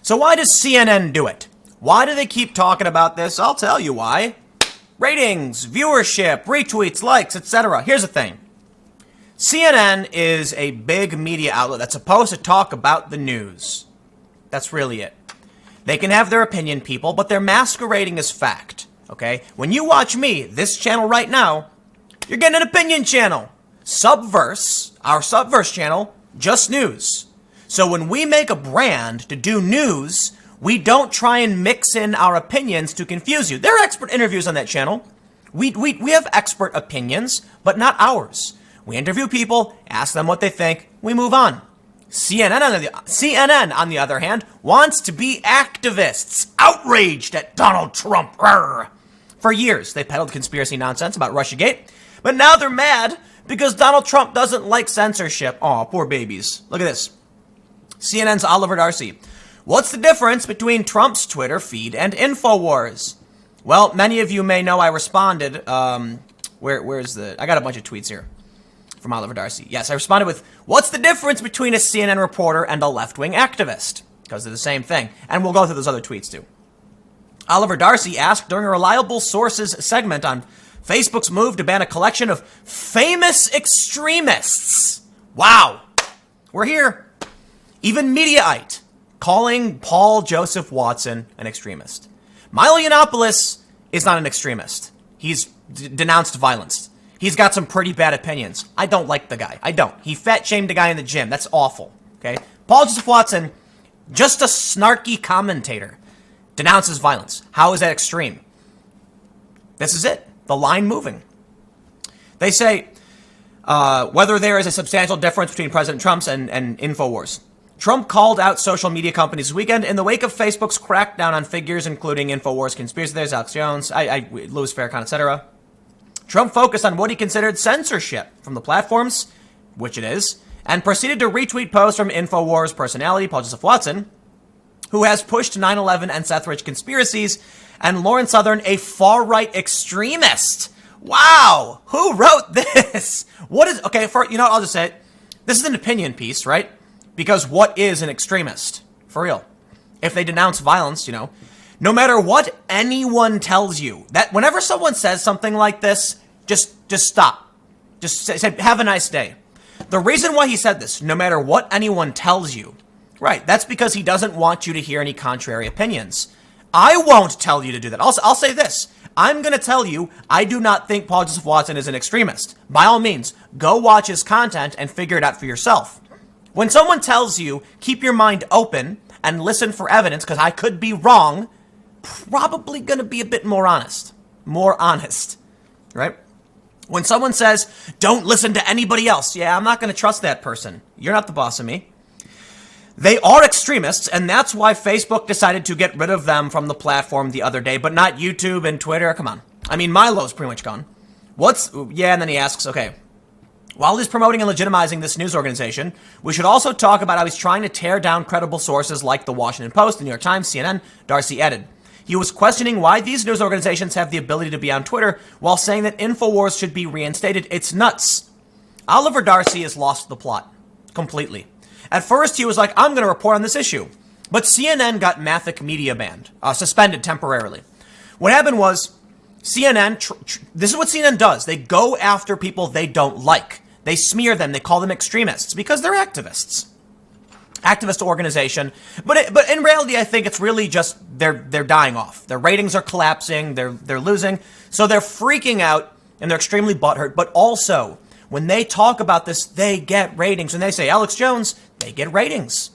So why does CNN do it? Why do they keep talking about this? I'll tell you why. Ratings, viewership, retweets, likes, etc. Here's the thing. CNN is a big media outlet that's supposed to talk about the news. That's really it. They can have their opinion, people, but they're masquerading as fact. Okay? When you watch me, this channel right now, you're getting an opinion channel. Subverse, our Subverse channel, just news. So when we make a brand to do news, we don't try and mix in our opinions to confuse you. There are expert interviews on that channel. We have expert opinions, but not ours. We interview people, ask them what they think, we move on. CNN, on the other hand, wants to be activists, outraged at Donald Trump. Arr. For years, they peddled conspiracy nonsense about Russiagate, but now they're mad because Donald Trump doesn't like censorship. Aw, poor babies. Look at this. CNN's Oliver Darcy. What's the difference between Trump's Twitter feed and InfoWars? Well, many of you may know I responded. I got a bunch of tweets here from Oliver Darcy. Yes, I responded with, what's the difference between a CNN reporter and a left-wing activist? Because they're the same thing. And we'll go through those other tweets too. Oliver Darcy asked during a Reliable Sources segment on Facebook's move to ban a collection of famous extremists. Wow. We're here. Even Mediaite calling Paul Joseph Watson an extremist. Milo Yiannopoulos is not an extremist. He's denounced violence. He's got some pretty bad opinions. I don't like the guy. I don't. He fat-shamed a guy in the gym. That's awful. Okay? Paul Joseph Watson, just a snarky commentator, denounces violence. How is that extreme? This is it. The line moving. They say whether there is a substantial difference between President Trump's and InfoWars. Trump called out social media companies this weekend in the wake of Facebook's crackdown on figures including InfoWars conspiracy theories, Alex Jones, Louis Farrakhan, etc. Trump focused on what he considered censorship from the platforms, which it is, and proceeded to retweet posts from InfoWars personality Paul Joseph Watson, who has pushed 9/11 and Seth Rich conspiracies, and Lauren Southern, a far-right extremist. Wow! Who wrote this? What is... Okay, I'll just say it. This is an opinion piece, right? Because what is an extremist? For real. If they denounce violence, no matter what anyone tells you, that whenever someone says something like this, just stop. Just say, have a nice day. The reason why he said this, no matter what anyone tells you, right, that's because he doesn't want you to hear any contrary opinions. I won't tell you to do that. I'll say this. I'm going to tell you, I do not think Paul Joseph Watson is an extremist. By all means, go watch his content and figure it out for yourself. When someone tells you, keep your mind open and listen for evidence, because I could be wrong, probably going to be a bit more honest. More honest, right? When someone says, don't listen to anybody else, yeah, I'm not going to trust that person. You're not the boss of me. They are extremists, and that's why Facebook decided to get rid of them from the platform the other day, but not YouTube and Twitter. Come on. I mean, Milo's pretty much gone. And then he asks, okay, while he's promoting and legitimizing this news organization, we should also talk about how he's trying to tear down credible sources like the Washington Post, the New York Times, CNN, Darcy added. He was questioning why these news organizations have the ability to be on Twitter while saying that InfoWars should be reinstated. It's nuts. Oliver Darcy has lost the plot completely. At first, he was like, I'm going to report on this issue. But CNN got Mathic Media banned, suspended temporarily. What happened was CNN, this is what CNN does. They go after people they don't like. They smear them. They call them extremists because they're activists. Activist organization. But in reality, I think it's really just they're dying off. Their ratings are collapsing. They're losing. So they're freaking out and they're extremely butthurt. But also, when they talk about this, they get ratings. When they say Alex Jones, they get ratings.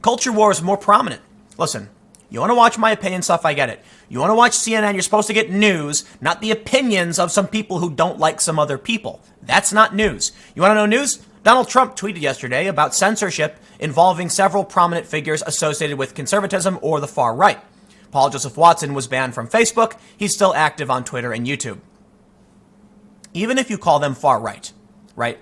Culture war is more prominent. Listen, you want to watch my opinion stuff, I get it. You want to watch CNN, you're supposed to get news, not the opinions of some people who don't like some other people. That's not news. You want to know news? Donald Trump tweeted yesterday about censorship involving several prominent figures associated with conservatism or the far right. Paul Joseph Watson was banned from Facebook. He's still active on Twitter and YouTube. Even if you call them far right,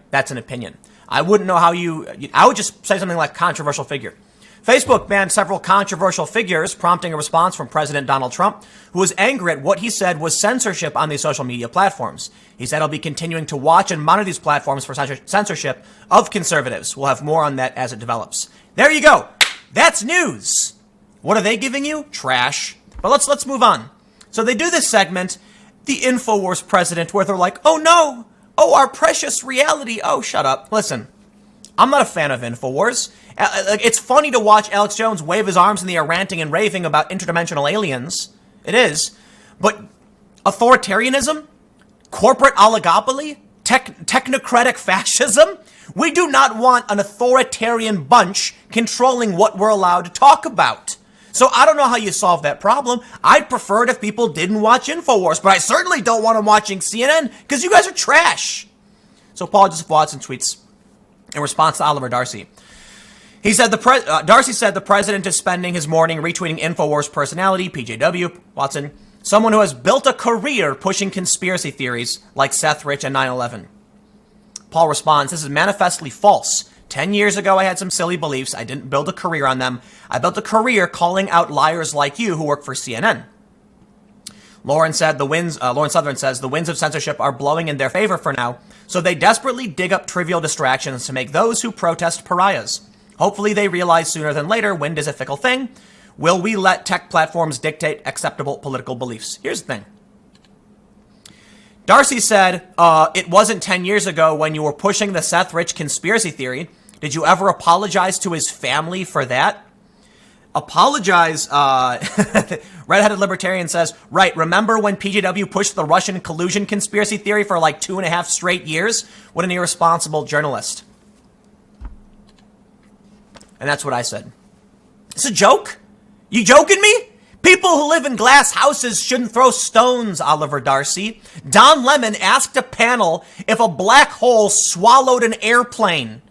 that's an opinion. I wouldn't know how I would just say something like controversial figure. Facebook banned several controversial figures, prompting a response from President Donald Trump, who was angry at what he said was censorship on these social media platforms. He said he'll be continuing to watch and monitor these platforms for censorship of conservatives. We'll have more on that as it develops. There you go. That's news. What are they giving you? Trash. But let's move on. So they do this segment, the InfoWars president, where they're like, oh no, oh, our precious reality. Oh, shut up. Listen, I'm not a fan of InfoWars. It's funny to watch Alex Jones wave his arms in the air ranting and raving about interdimensional aliens. It is. But authoritarianism, corporate oligopoly, technocratic fascism, we do not want an authoritarian bunch controlling what we're allowed to talk about. So I don't know how you solve that problem. I'd prefer it if people didn't watch InfoWars, but I certainly don't want them watching CNN because you guys are trash. So Paul Joseph Watson tweets in response to Oliver Darcy. He said Darcy said the president is spending his morning retweeting InfoWars personality, PJW, Watson, someone who has built a career pushing conspiracy theories like Seth Rich and 9/11. Paul responds, this is manifestly false. 10 years ago, I had some silly beliefs. I didn't build a career on them. I built a career calling out liars like you who work for CNN. Lauren Southern says the winds of censorship are blowing in their favor for now, so they desperately dig up trivial distractions to make those who protest pariahs. Hopefully they realize sooner than later wind is a fickle thing. Will we let tech platforms dictate acceptable political beliefs? Here's the thing. Darcy said, it wasn't 10 years ago when you were pushing the Seth Rich conspiracy theory. Did you ever apologize to his family for that? Apologize, Redheaded Libertarian says, right, remember when PJW pushed the Russian collusion conspiracy theory for like 2.5 straight years? What an irresponsible journalist. And that's what I said. It's a joke? You joking me? People who live in glass houses shouldn't throw stones, Oliver Darcy. Don Lemon asked a panel if a black hole swallowed an airplane.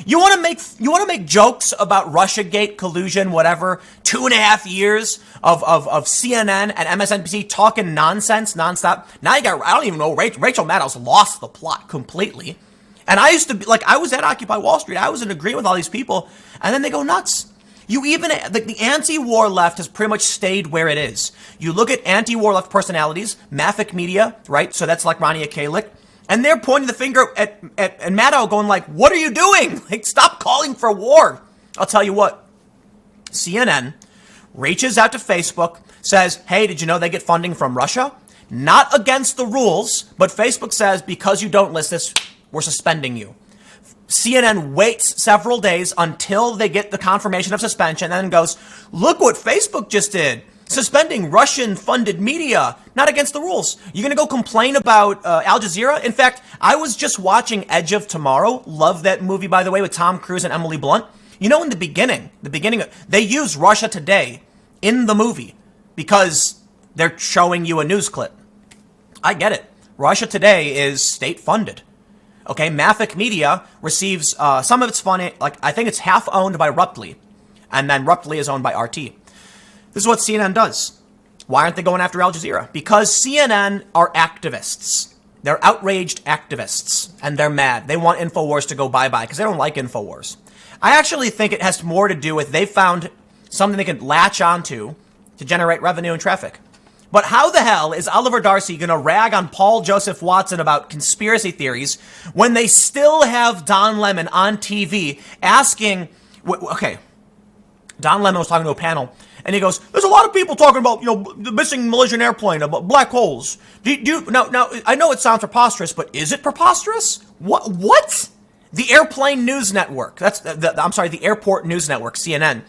You want to make jokes about Russiagate, collusion, whatever, 2.5 years of CNN and MSNBC talking nonsense nonstop. Now you got, I don't even know, Rachel Maddow's lost the plot completely. And I used to be, like, I was at Occupy Wall Street. I was in agreement with all these people. And then they go nuts. You even, the anti-war left has pretty much stayed where it is. You look at anti-war left personalities, Maffick Media, right? So that's like Ronnie Akalik. And they're pointing the finger at Maddow going like, what are you doing? Like, stop calling for war. I'll tell you what. CNN reaches out to Facebook, says, hey, did you know they get funding from Russia? Not against the rules, but Facebook says, because you don't list this, we're suspending you. CNN waits several days until they get the confirmation of suspension and then goes, look what Facebook just did. Suspending Russian-funded media, not against the rules. You're going to go complain about Al Jazeera? In fact, I was just watching Edge of Tomorrow. Love that movie, by the way, with Tom Cruise and Emily Blunt. You know, in the beginning, they use Russia Today in the movie because they're showing you a news clip. I get it. Russia Today is state-funded. Okay, Maffick Media receives some of its funding, like I think it's half owned by Ruptly, and then Ruptly is owned by RT. This is what CNN does. Why aren't they going after Al Jazeera? Because CNN are activists. They're outraged activists, and they're mad. They want InfoWars to go bye-bye because they don't like InfoWars. I actually think it has more to do with they found something they can latch onto to generate revenue and traffic. But how the hell is Oliver Darcy going to rag on Paul Joseph Watson about conspiracy theories when they still have Don Lemon on TV asking, okay, Don Lemon was talking to a panel, and he goes, there's a lot of people talking about, the missing Malaysian airplane, about black holes. Now, I know it sounds preposterous, but is it preposterous? What? The Airplane News Network, the Airport News Network, CNN.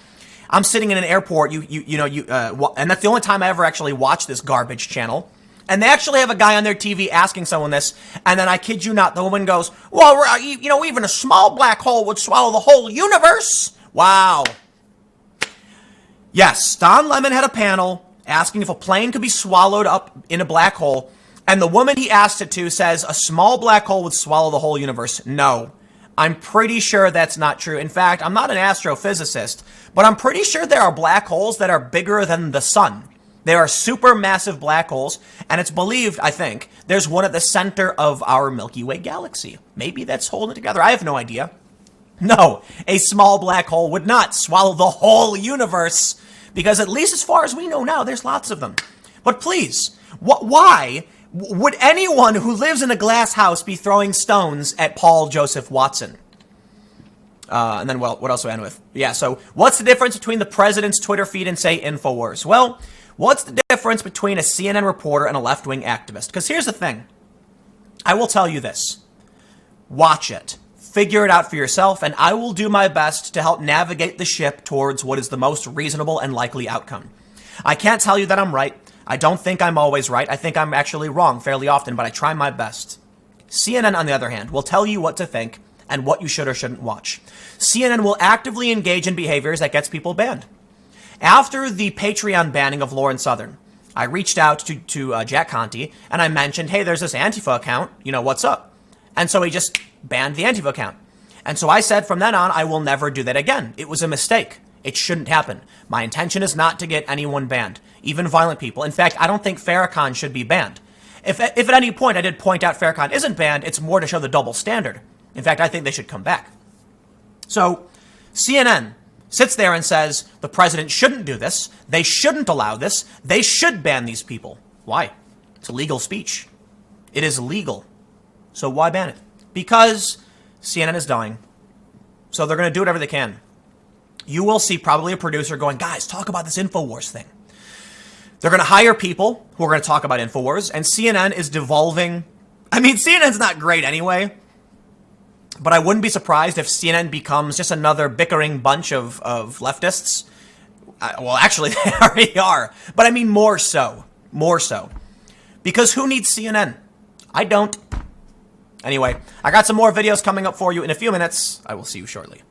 I'm sitting in an airport, and that's the only time I ever actually watch this garbage channel. And they actually have a guy on their TV asking someone this, and then I kid you not, the woman goes, well, even a small black hole would swallow the whole universe. Wow. Yes, Don Lemon had a panel asking if a plane could be swallowed up in a black hole, and the woman he asked it to says a small black hole would swallow the whole universe. No. I'm pretty sure that's not true. In fact, I'm not an astrophysicist, but I'm pretty sure there are black holes that are bigger than the sun. There are supermassive black holes, and it's believed, I think, there's one at the center of our Milky Way galaxy. Maybe that's holding it together. I have no idea. No, a small black hole would not swallow the whole universe, because at least as far as we know now, there's lots of them. But please, why would anyone who lives in a glass house be throwing stones at Paul Joseph Watson? And then, well, what else do I end with? Yeah, so what's the difference between the president's Twitter feed and, say, InfoWars? Well, what's the difference between a CNN reporter and a left-wing activist? Because here's the thing. I will tell you this. Watch it. Figure it out for yourself, and I will do my best to help navigate the ship towards what is the most reasonable and likely outcome. I can't tell you that I'm right. I don't think I'm always right. I think I'm actually wrong fairly often, but I try my best. CNN, on the other hand, will tell you what to think and what you should or shouldn't watch. CNN will actively engage in behaviors that gets people banned. After the Patreon banning of Lauren Southern, I reached out to Jack Conte, and I mentioned, hey, there's this Antifa account, what's up? And so he just banned the Antifa account. And so I said from then on, I will never do that again. It was a mistake. It shouldn't happen. My intention is not to get anyone banned, even violent people. In fact, I don't think Farrakhan should be banned. If at any point I did point out Farrakhan isn't banned, it's more to show the double standard. In fact, I think they should come back. So CNN sits there and says the president shouldn't do this. They shouldn't allow this. They should ban these people. Why? It's illegal speech. It is legal. So why ban it? Because CNN is dying. So they're going to do whatever they can. You will see probably a producer going, guys, talk about this InfoWars thing. They're going to hire people who are going to talk about InfoWars, and CNN is devolving. I mean, CNN's not great anyway, but I wouldn't be surprised if CNN becomes just another bickering bunch of leftists. Well, actually, they already are. But I mean more so. More so. Because who needs CNN? I don't. Anyway, I got some more videos coming up for you in a few minutes. I will see you shortly.